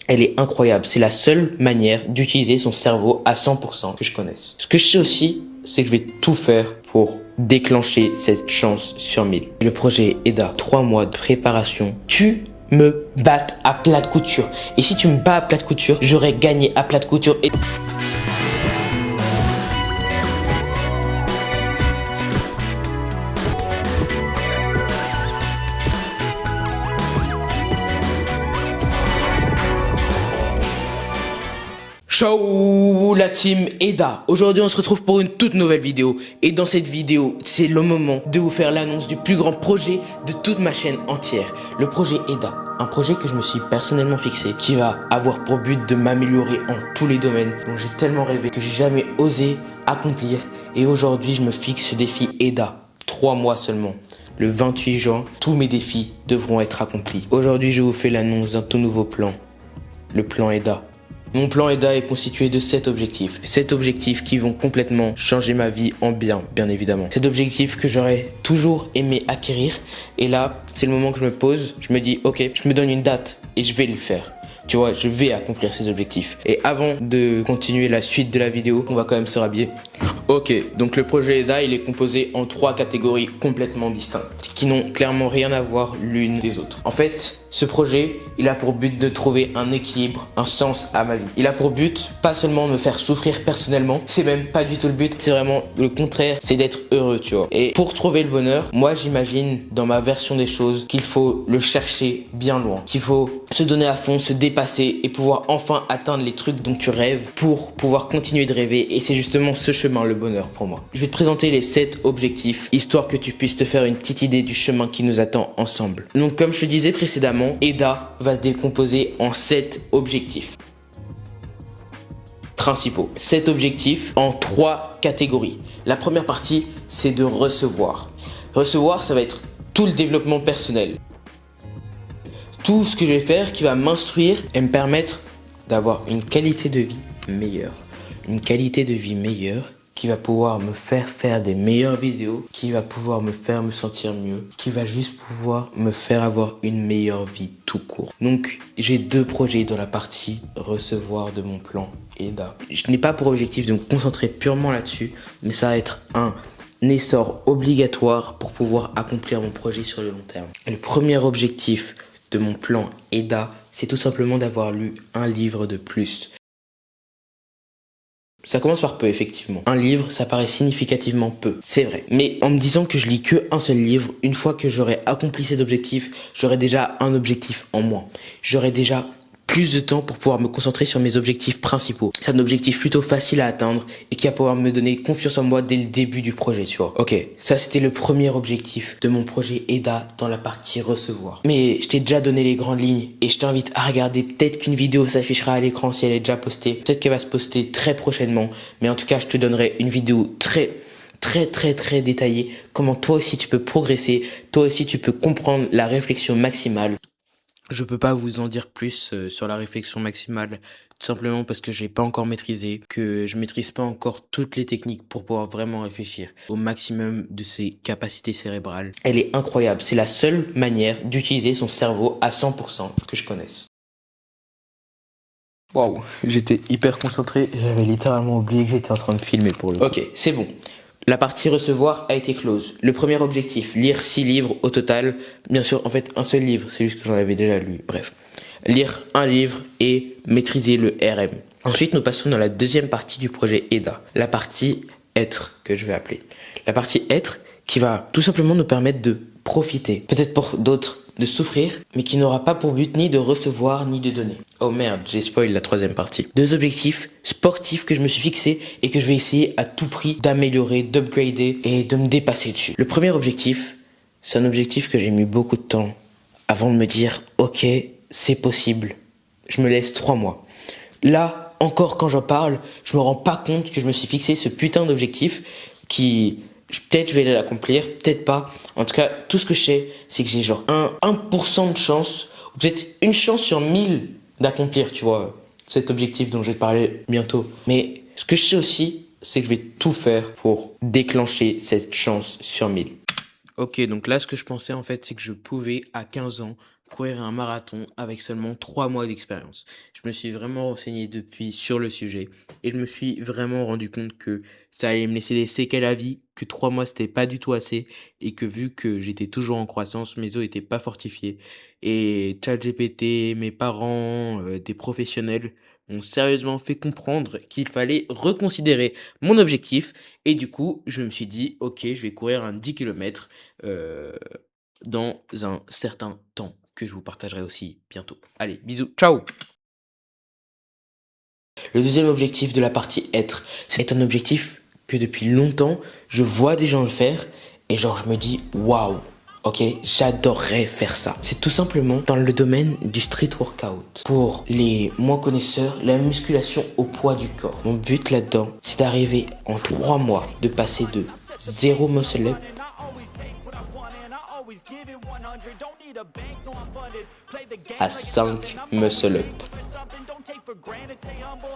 Elle est incroyable. C'est la seule manière d'utiliser son cerveau à 100% que je connaisse. Ce que je sais aussi, c'est que je vais tout faire pour déclencher cette chance sur 1000. Le projet EDA, 3 mois de préparation. Tu me battes à plat de couture. Et si tu me bats à plat de couture, j'aurais gagné à plat de couture. Et ciao la team EDA. Aujourd'hui on se retrouve pour une toute nouvelle vidéo. Et dans cette vidéo, c'est le moment de vous faire l'annonce du plus grand projet de toute ma chaîne entière. Le projet EDA. Un projet que je me suis personnellement fixé, qui va avoir pour but de m'améliorer en tous les domaines dont j'ai tellement rêvé, que j'ai jamais osé accomplir. Et aujourd'hui je me fixe ce défi EDA. 3 mois seulement. Le 28 juin, tous mes défis devront être accomplis. Aujourd'hui je vous fais l'annonce d'un tout nouveau plan. Le plan EDA. Mon plan EDA est constitué de 7 objectifs. 7 objectifs qui vont complètement changer ma vie en bien évidemment. 7 objectifs que j'aurais toujours aimé acquérir. Et là, c'est le moment que je me pose. Je me dis, ok, je me donne une date et je vais le faire. Tu vois, je vais accomplir ces objectifs. Et avant de continuer la suite de la vidéo, on va quand même se rhabiller. Ok, donc le projet EDA, il est composé en 3 catégories complètement distinctes, qui n'ont clairement rien à voir l'une des autres. En fait, ce projet, il a pour but de trouver un équilibre, un sens à ma vie. Il a pour but, pas seulement de me faire souffrir personnellement, c'est même pas du tout le but, c'est vraiment le contraire, c'est d'être heureux, tu vois. Et pour trouver le bonheur, moi j'imagine dans ma version des choses qu'il faut le chercher bien loin, qu'il faut se donner à fond, se dépasser et pouvoir enfin atteindre les trucs dont tu rêves pour pouvoir continuer de rêver. Et c'est justement ce chemin, le bonheur pour moi. Je vais te présenter les 7 objectifs, histoire que tu puisses te faire une petite idée du chemin qui nous attend ensemble. Donc comme je te disais précédemment, EDA va se décomposer en 7 objectifs principaux. 7 objectifs en 3 catégories. La première partie, c'est de recevoir. Recevoir, ça va être tout le développement personnel. Tout ce que je vais faire qui va m'instruire et me permettre d'avoir une qualité de vie meilleure. Une qualité de vie meilleure qui va pouvoir me faire des meilleures vidéos, qui va pouvoir me faire me sentir mieux, qui va juste pouvoir me faire avoir une meilleure vie tout court. Donc, j'ai 2 projets dans la partie recevoir de mon plan EDA. Je n'ai pas pour objectif de me concentrer purement là-dessus, mais ça va être un essor obligatoire pour pouvoir accomplir mon projet sur le long terme. Le premier objectif de mon plan EDA, c'est tout simplement d'avoir lu un livre de plus. Ça commence par peu, effectivement. Un livre, ça paraît significativement peu, c'est vrai. Mais en me disant que je lis que un seul livre, une fois que j'aurai accompli cet objectif, j'aurai déjà un objectif en moins. J'aurai déjà plus de temps pour pouvoir me concentrer sur mes objectifs principaux. C'est un objectif plutôt facile à atteindre et qui va pouvoir me donner confiance en moi dès le début du projet, tu vois. Ok, ça c'était le premier objectif de mon projet EDA dans la partie recevoir. Mais je t'ai déjà donné les grandes lignes et je t'invite à regarder. Peut-être qu'une vidéo s'affichera à l'écran si elle est déjà postée. Peut-être qu'elle va se poster très prochainement. Mais en tout cas, je te donnerai une vidéo très détaillée. Comment toi aussi tu peux progresser. Toi aussi tu peux comprendre la réflexion maximale. Je peux pas vous en dire plus sur la réflexion maximale, tout simplement parce que je l'ai pas encore maîtrisé, que je maîtrise pas encore toutes les techniques pour pouvoir vraiment réfléchir au maximum de ses capacités cérébrales. Elle est incroyable, c'est la seule manière d'utiliser son cerveau à 100% que je connaisse. Waouh, j'étais hyper concentré, j'avais littéralement oublié que j'étais en train de filmer pour le coup. Ok, c'est bon. La partie recevoir a été close. Le premier objectif, lire 6 livres au total. Bien sûr, en fait, un seul livre, c'est juste que j'en avais déjà lu. Bref, lire un livre et maîtriser le RM. Ensuite, nous passons dans la deuxième partie du projet EDA. La partie être, que je vais appeler. La partie être qui va tout simplement nous permettre de profiter. Peut-être pour d'autres, de souffrir, mais qui n'aura pas pour but ni de recevoir ni de donner. Oh merde, j'ai spoil la troisième partie. 2 objectifs sportifs que je me suis fixé et que je vais essayer à tout prix d'améliorer, d'upgrader et de me dépasser dessus. Le premier objectif, c'est un objectif que j'ai mis beaucoup de temps avant de me dire ok, c'est possible. Je me laisse 3 mois. Là, encore quand j'en parle, je me rends pas compte que je me suis fixé ce putain d'objectif qui... Peut-être je vais l'accomplir, peut-être pas. En tout cas, tout ce que je sais, c'est que j'ai genre 1% de chance, ou peut-être une chance sur 1000 d'accomplir, tu vois, cet objectif dont je vais te parler bientôt. Mais ce que je sais aussi, c'est que je vais tout faire pour déclencher cette chance sur 1000. Ok, donc là, ce que je pensais en fait, c'est que je pouvais à 15 ans courir un marathon avec seulement 3 mois d'expérience. Je me suis vraiment renseigné depuis sur le sujet et je me suis vraiment rendu compte que ça allait me laisser des séquelles à vie, que 3 mois c'était pas du tout assez et que vu que j'étais toujours en croissance, mes os étaient pas fortifiés. Et ChatGPT, mes parents, des professionnels m'ont sérieusement fait comprendre qu'il fallait reconsidérer mon objectif et du coup, je me suis dit: «OK, je vais courir un 10 kilomètres, dans un certain temps que je vous partagerai aussi bientôt. Allez, bisous, ciao! Le deuxième objectif de la partie être, c'est un objectif que depuis longtemps, je vois des gens le faire et genre je me dis waouh, ok, j'adorerais faire ça. C'est tout simplement dans le domaine du street workout. Pour les moins connaisseurs, la musculation au poids du corps. Mon but là-dedans, c'est d'arriver en 3 mois, de passer de 0 muscle up à 5 muscle up.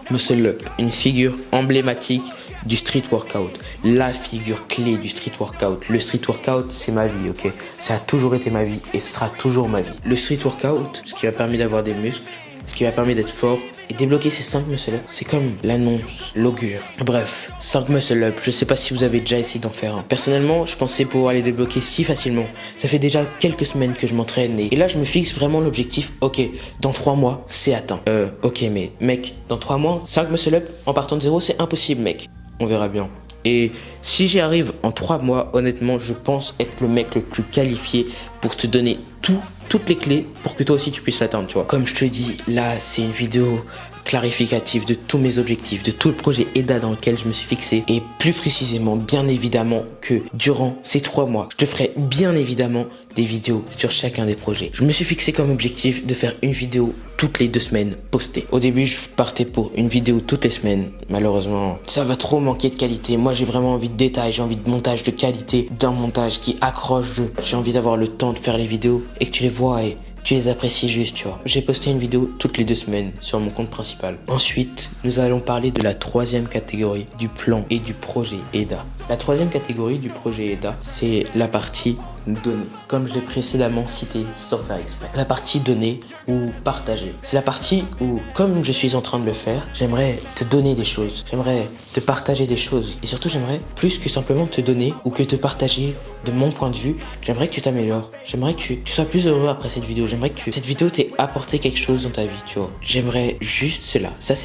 Muscle Up, une figure emblématique du street workout, la figure clé du street workout. Le street workout, c'est ma vie, ok? Ça a toujours été ma vie et ce sera toujours ma vie. Le street workout, ce qui m'a permis d'avoir des muscles, ce qui m'a permis d'être fort et débloquer ces 5 muscle up, c'est comme l'annonce, l'augure. Bref, 5 muscle up, je sais pas si vous avez déjà essayé d'en faire un. Personnellement, je pensais pouvoir les débloquer si facilement. Ça fait déjà quelques semaines que je m'entraîne et là je me fixe vraiment l'objectif, ok, dans 3 mois, c'est atteint. Ok, mais mec, dans 3 mois, 5 muscle up en partant de 0, c'est impossible, mec. On verra bien. Et si j'y arrive en 3 mois, honnêtement, je pense être le mec le plus qualifié pour te donner toutes les clés pour que toi aussi tu puisses l'atteindre, tu vois. Comme je te dis, là, c'est une vidéo clarificative de tous mes objectifs, de tout le projet EDA dans lequel je me suis fixé. Et plus précisément, bien évidemment, que durant ces 3 mois, je te ferai bien évidemment des vidéos sur chacun des projets. Je me suis fixé comme objectif de faire une vidéo toutes les 2 semaines postée. Au début, je partais pour une vidéo toutes les semaines. Malheureusement, ça va trop manquer de qualité. Moi, j'ai vraiment envie de détails, j'ai envie de montage de qualité, d'un montage qui accroche. J'ai envie d'avoir le temps de faire les vidéos et que tu les vois et tu les apprécies juste, tu vois. J'ai posté une vidéo toutes les 2 semaines sur mon compte principal. Ensuite, nous allons parler de la 3e catégorie du plan et du projet EDA. La 3e catégorie du projet EDA, c'est la partie données, comme je l'ai précédemment cité sans faire exprès. La partie données ou partager. C'est la partie où, comme je suis en train de le faire, j'aimerais te donner des choses. J'aimerais te partager des choses. Et surtout, j'aimerais plus que simplement te donner ou que te partager de mon point de vue. J'aimerais que tu t'améliores. J'aimerais que tu sois plus heureux après cette vidéo. J'aimerais que cette vidéo t'ait apporté quelque chose dans ta vie, tu vois. J'aimerais juste cela. Ça,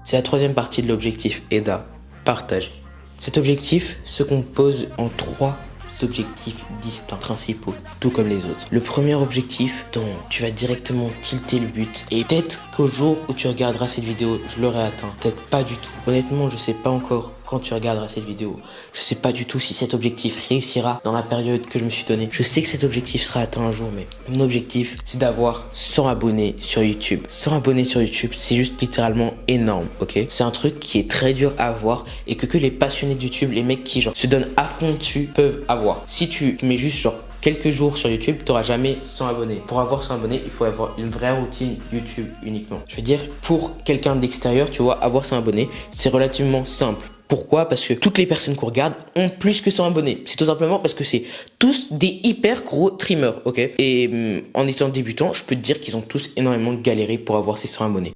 c'est la 3e partie de l'objectif EDA. Partage. Cet objectif se compose en 3 objectifs distincts, principaux, tout comme les autres. Le premier objectif dont tu vas directement tilter le but, et peut-être qu'au jour où tu regarderas cette vidéo, je l'aurai atteint. Peut-être pas du tout. Honnêtement, je sais pas encore quand tu regarderas cette vidéo. Je sais pas du tout si cet objectif réussira dans la période que je me suis donnée. Je sais que cet objectif sera atteint un jour, mais mon objectif, c'est d'avoir 100 abonnés sur YouTube. 100 abonnés sur YouTube, c'est juste littéralement énorme, ok? C'est un truc qui est très dur à avoir et que les passionnés de YouTube, les mecs qui genre se donnent à fond dessus, peuvent avoir. Si tu mets juste genre quelques jours sur YouTube, tu n'auras jamais 100 abonnés. Pour avoir 100 abonnés, il faut avoir une vraie routine YouTube uniquement. Je veux dire, pour quelqu'un de l'extérieur, tu vois, avoir 100 abonnés, c'est relativement simple. Pourquoi? Parce que toutes les personnes qu'on regarde ont plus que 100 abonnés. C'est tout simplement parce que c'est tous des hyper gros streamers, ok? Et en étant débutant, je peux te dire qu'ils ont tous énormément galéré pour avoir ces 100 abonnés.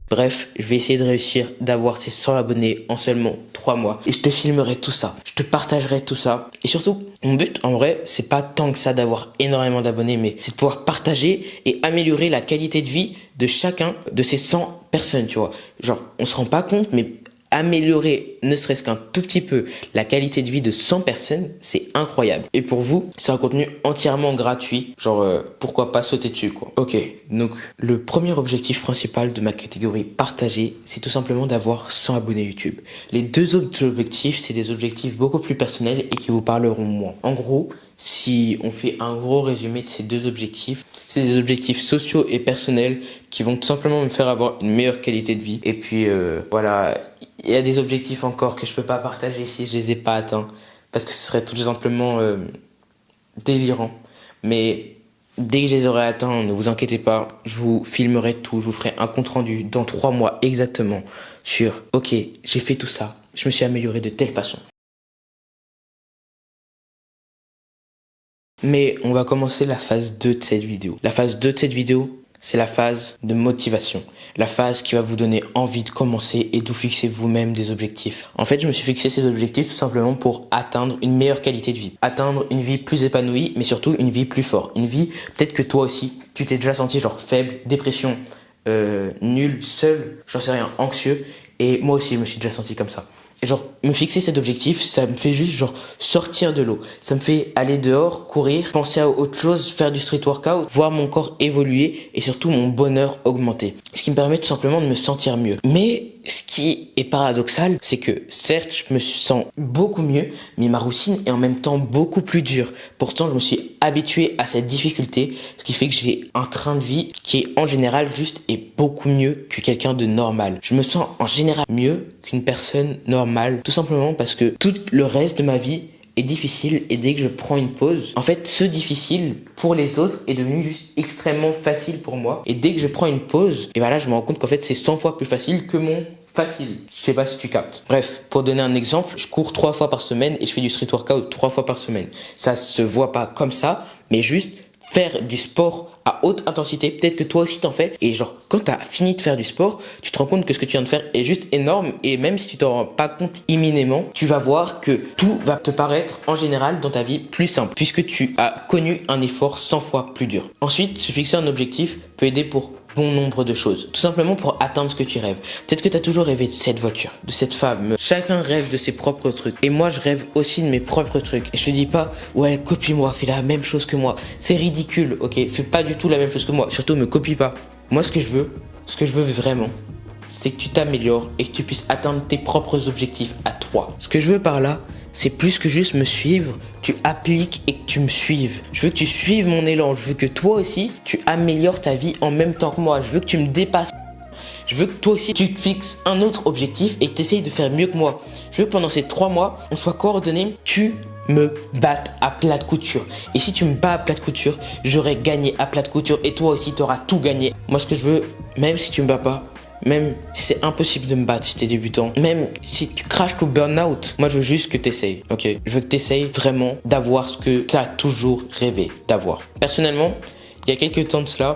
Bref, je vais essayer de réussir d'avoir ces 100 abonnés en seulement 3 mois. Et je te filmerai tout ça. Je te partagerai tout ça. Et surtout, mon but, en vrai, c'est pas tant que ça d'avoir énormément d'abonnés, mais c'est de pouvoir partager et améliorer la qualité de vie de chacun de ces 100 personnes, tu vois. Genre, on se rend pas compte, mais améliorer ne serait-ce qu'un tout petit peu la qualité de vie de 100 personnes, c'est incroyable. Et pour vous, c'est un contenu entièrement gratuit. Genre, pourquoi pas sauter dessus, quoi. Ok, donc le premier objectif principal de ma catégorie partagée, c'est tout simplement d'avoir 100 abonnés YouTube. Les 2 autres objectifs, c'est des objectifs beaucoup plus personnels et qui vous parleront moins. En gros, si on fait un gros résumé de ces 2 objectifs, c'est des objectifs sociaux et personnels qui vont tout simplement me faire avoir une meilleure qualité de vie. Et puis voilà, il y a des objectifs encore que je peux pas partager si je les ai pas atteints parce que ce serait tout simplement délirant. Mais dès que je les aurai atteints, ne vous inquiétez pas, je vous filmerai tout, je vous ferai un compte rendu dans 3 mois exactement sur « Ok, j'ai fait tout ça, je me suis amélioré de telle façon ». Mais on va commencer la phase 2 de cette vidéo. La phase 2 de cette vidéo, c'est la phase de motivation. La phase qui va vous donner envie de commencer et de vous fixer vous-même des objectifs. En fait, je me suis fixé ces objectifs tout simplement pour atteindre une meilleure qualité de vie. Atteindre une vie plus épanouie, mais surtout une vie plus forte. Une vie, peut-être que toi aussi, tu t'es déjà senti genre faible, dépression, nul, seul, j'en sais rien, anxieux. Et moi aussi, je me suis déjà senti comme ça. Et genre, me fixer cet objectif, ça me fait juste genre sortir de l'eau. Ça me fait aller dehors, courir, penser à autre chose, faire du street workout, voir mon corps évoluer et surtout mon bonheur augmenter. Ce qui me permet tout simplement de me sentir mieux. Mais ce qui est paradoxal, c'est que certes, je me sens beaucoup mieux, mais ma routine est en même temps beaucoup plus dure. Pourtant, je me suis habitué à cette difficulté, ce qui fait que j'ai un train de vie qui est en général juste et beaucoup mieux que quelqu'un de normal. Je me sens en général mieux qu'une personne normale, tout simplement parce que tout le reste de ma vie est difficile et dès que je prends une pause, en fait, ce difficile pour les autres est devenu juste extrêmement facile pour moi. Et dès que je prends une pause, et ben là, je me rends compte qu'en fait, c'est 100 fois plus facile que mon facile. Je sais pas si tu captes. Bref, pour donner un exemple, je cours 3 fois par semaine et je fais du street workout 3 fois par semaine. Ça se voit pas comme ça, mais juste faire du sport à haute intensité, peut-être que toi aussi t'en fais, et genre quand t'as fini de faire du sport, tu te rends compte que ce que tu viens de faire est juste énorme, et même si tu t'en rends pas compte immédiatement, tu vas voir que tout va te paraître en général dans ta vie plus simple, puisque tu as connu un effort 100 fois plus dur. Ensuite, se fixer un objectif peut aider pour bon nombre de choses, tout simplement pour atteindre ce que tu rêves. Peut-être que tu as toujours rêvé de cette voiture, de cette femme. Chacun rêve de ses propres trucs. Et moi, je rêve aussi de mes propres trucs. Et je te dis pas, ouais, copie-moi, fais la même chose que moi. C'est ridicule, ok? Fais pas du tout la même chose que moi. Surtout, me copie pas. Moi, ce que je veux vraiment, c'est que tu t'améliores et que tu puisses atteindre tes propres objectifs à toi. Ce que je veux par là, c'est plus que juste me suivre, tu appliques et que tu me suives. Je veux que tu suives mon élan, je veux que toi aussi, tu améliores ta vie en même temps que moi. Je veux que tu me dépasses. Je veux que toi aussi, tu te fixes un autre objectif et que tu essayes de faire mieux que moi. Je veux que pendant ces 3 mois, on soit coordonnés, tu me battes à plat de couture. Et si tu me bats à plat de couture, j'aurai gagné à plat de couture et toi aussi, tu auras tout gagné. Moi, ce que je veux, même si tu me bats pas, même si c'est impossible de me battre si t'es débutant, même si tu craches tout burn-out, moi je veux juste que t'essayes, ok? Je veux que t'essayes vraiment d'avoir ce que t'as toujours rêvé d'avoir. Personnellement, il y a quelques temps de cela,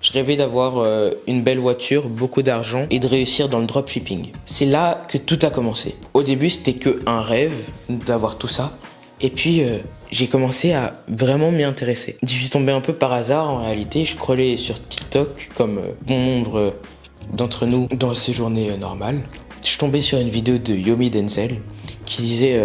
je rêvais d'avoir une belle voiture, beaucoup d'argent et de réussir dans le dropshipping. C'est là que tout a commencé. Au début, c'était que un rêve d'avoir tout ça. Et puis, j'ai commencé à vraiment m'y intéresser. Je suis tombé un peu par hasard en réalité. Je scrollais sur TikTok comme bon nombre d'entre nous dans ces journées normales. Je suis tombé sur une vidéo de Yomi Denzel qui disait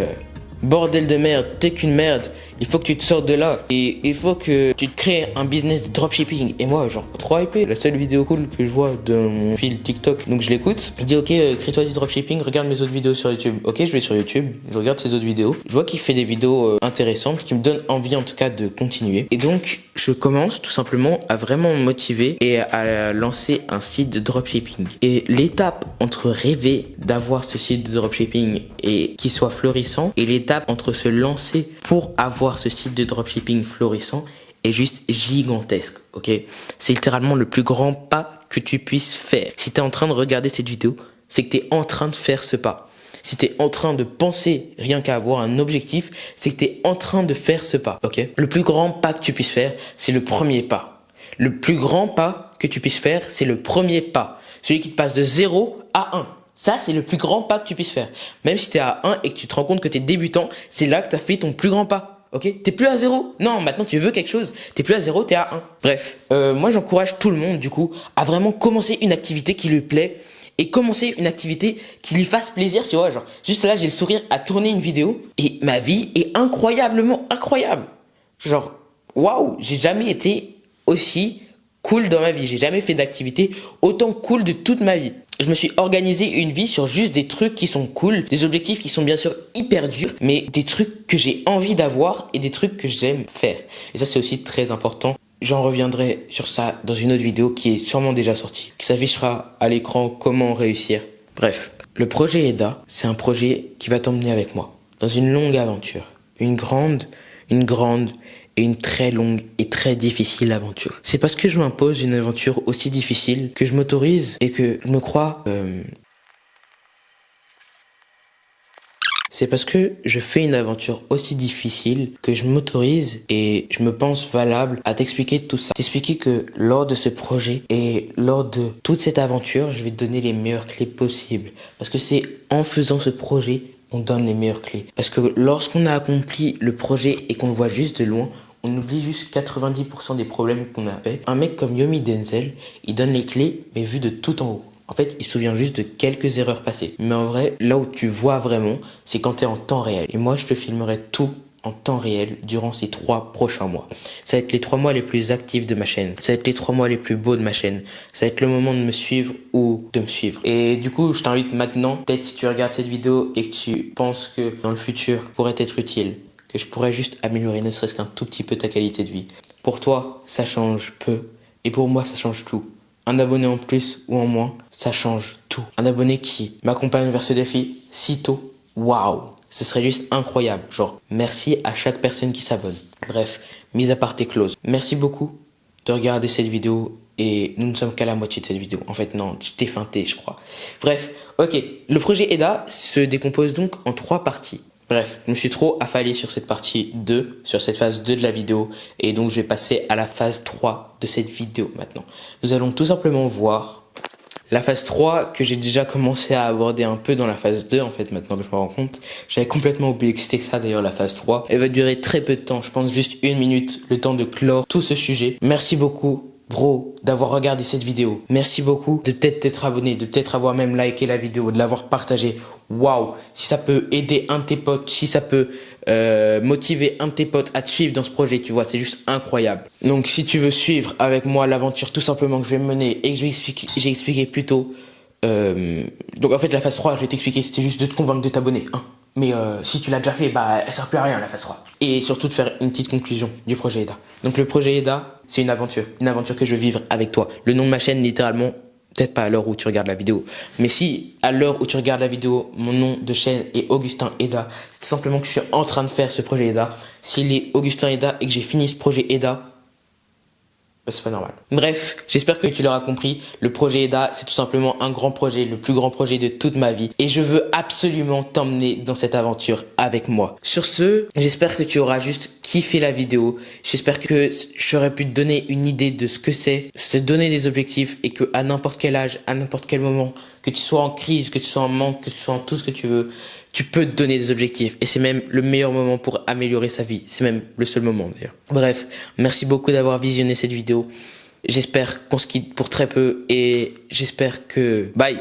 bordel de merde, t'es qu'une merde, il faut que tu te sortes de là et il faut que tu te crées un business de dropshipping. Et moi, genre, trop hypé, la seule vidéo cool que je vois de mon fil TikTok. Donc je l'écoute, je dis ok, crée-toi du dropshipping, regarde mes autres vidéos sur YouTube. Ok, je vais sur YouTube, je regarde ses autres vidéos. Je vois qu'il fait des vidéos intéressantes qui me donnent envie en tout cas de continuer. Et donc, je commence tout simplement à vraiment me motiver et à lancer un site de dropshipping. Et l'étape entre rêver d'avoir ce site de dropshipping et qu'il soit florissant et l'étape entre se lancer pour avoir ce site de dropshipping florissant est juste gigantesque, ok? C'est littéralement le plus grand pas que tu puisses faire. Si tu es en train de regarder cette vidéo, c'est que tu es en train de faire ce pas. Si tu es en train de penser rien qu'à avoir un objectif, c'est que tu es en train de faire ce pas, ok? Le plus grand pas que tu puisses faire, c'est le premier pas. Le plus grand pas que tu puisses faire, c'est le premier pas. Celui qui te passe de 0 à 1. Ça, c'est le plus grand pas que tu puisses faire. Même si tu es à 1 et que tu te rends compte que tu es débutant, c'est là que tu as fait ton plus grand pas. Ok? T'es plus à 0. Non, maintenant tu veux quelque chose. T'es plus à 0, t'es à 1. Bref, moi j'encourage tout le monde du coup à vraiment commencer une activité qui lui plaît et commencer une activité qui lui fasse plaisir, tu vois. Genre, juste là, j'ai le sourire à tourner une vidéo et ma vie est incroyablement incroyable. Genre, waouh, j'ai jamais été aussi cool dans ma vie. J'ai jamais fait d'activité autant cool de toute ma vie. Je me suis organisé une vie sur juste des trucs qui sont cool, des objectifs qui sont bien sûr hyper durs, mais des trucs que j'ai envie d'avoir et des trucs que j'aime faire. Et ça, c'est aussi très important. J'en reviendrai sur ça dans une autre vidéo qui est sûrement déjà sortie, qui s'affichera à l'écran comment réussir. Bref, le projet EDA, c'est un projet qui va t'emmener avec moi dans une longue aventure. Une grande et une très longue et très difficile aventure. C'est parce que je m'impose une aventure aussi difficile que je m'autorise et que je me crois... C'est parce que je fais une aventure aussi difficile que je m'autorise et je me pense valable à t'expliquer tout ça. T'expliquer que lors de ce projet et lors de toute cette aventure, je vais te donner les meilleures clés possibles. Parce que c'est en faisant ce projet qu'on donne les meilleures clés. Parce que lorsqu'on a accompli le projet et qu'on le voit juste de loin, on oublie juste 90% des problèmes qu'on a fait. Un mec comme Yomi Denzel, il donne les clés mais vu de tout en haut. En fait, il se souvient juste de quelques erreurs passées. Mais en vrai, là où tu vois vraiment, c'est quand tu es en temps réel. Et moi, je te filmerai tout en temps réel durant ces 3 prochains mois. Ça va être les 3 mois les plus actifs de ma chaîne. Ça va être les 3 mois les plus beaux de ma chaîne. Ça va être le moment de me suivre ou de me suivre. Et du coup, je t'invite maintenant, peut-être si tu regardes cette vidéo et que tu penses que dans le futur pourrait être utile, que je pourrais juste améliorer ne serait-ce qu'un tout petit peu ta qualité de vie. Pour toi, ça change peu. Et pour moi, ça change tout. Un abonné en plus ou en moins, ça change tout. Un abonné qui m'accompagne vers ce défi si tôt, waouh, ce serait juste incroyable. Genre, merci à chaque personne qui s'abonne. Bref, mis à part tes clauses. Merci beaucoup de regarder cette vidéo et nous ne sommes qu'à la moitié de cette vidéo. En fait, non, je t'ai feinté, je crois. Bref, ok, le projet EDA se décompose donc en 3 parties. Bref, je me suis trop affalé sur cette partie 2, sur cette phase 2 de la vidéo. Et donc, je vais passer à la phase 3 de cette vidéo maintenant. Nous allons tout simplement voir la phase 3 que j'ai déjà commencé à aborder un peu dans la phase 2, en fait, maintenant que je me rends compte. J'avais complètement oublié que c'était ça, d'ailleurs, la phase 3. Elle va durer très peu de temps, je pense juste 1 minute, le temps de clore tout ce sujet. Merci beaucoup. Bro, d'avoir regardé cette vidéo. Merci beaucoup de peut-être t'être abonné, de peut-être avoir même liké la vidéo, de l'avoir partagé. Waouh, si ça peut aider un de tes potes, si ça peut motiver un de tes potes à te suivre dans ce projet, tu vois, c'est juste incroyable. Donc si tu veux suivre avec moi l'aventure tout simplement que je vais mener et que j'ai expliqué plus tôt. Donc en fait la phase 3, je vais t'expliquer, c'était juste de te convaincre de t'abonner. Hein. Mais si tu l'as déjà fait, bah elle sert plus à rien la phase 3. Et surtout de faire une petite conclusion du projet EDA. Donc le projet EDA, c'est une aventure que je veux vivre avec toi. Le nom de ma chaîne littéralement, peut-être pas à l'heure où tu regardes la vidéo, mais si à l'heure où tu regardes la vidéo, mon nom de chaîne est Augustin EDA, c'est tout simplement que je suis en train de faire ce projet EDA. S'il est Augustin EDA et que j'ai fini ce projet EDA, c'est pas normal. Bref, j'espère que tu l'auras compris. Le projet EDA, c'est tout simplement un grand projet, le plus grand projet de toute ma vie. Et je veux absolument t'emmener dans cette aventure avec moi. Sur ce, j'espère que tu auras juste kiffé la vidéo. J'espère que j'aurais pu te donner une idée de ce que c'est, te donner des objectifs et que à n'importe quel âge, à n'importe quel moment, que tu sois en crise, que tu sois en manque, que tu sois en tout ce que tu veux, tu peux te donner des objectifs. Et c'est même le meilleur moment pour améliorer sa vie. C'est même le seul moment d'ailleurs. Bref, merci beaucoup d'avoir visionné cette vidéo. J'espère qu'on se quitte pour très peu et j'espère que... Bye!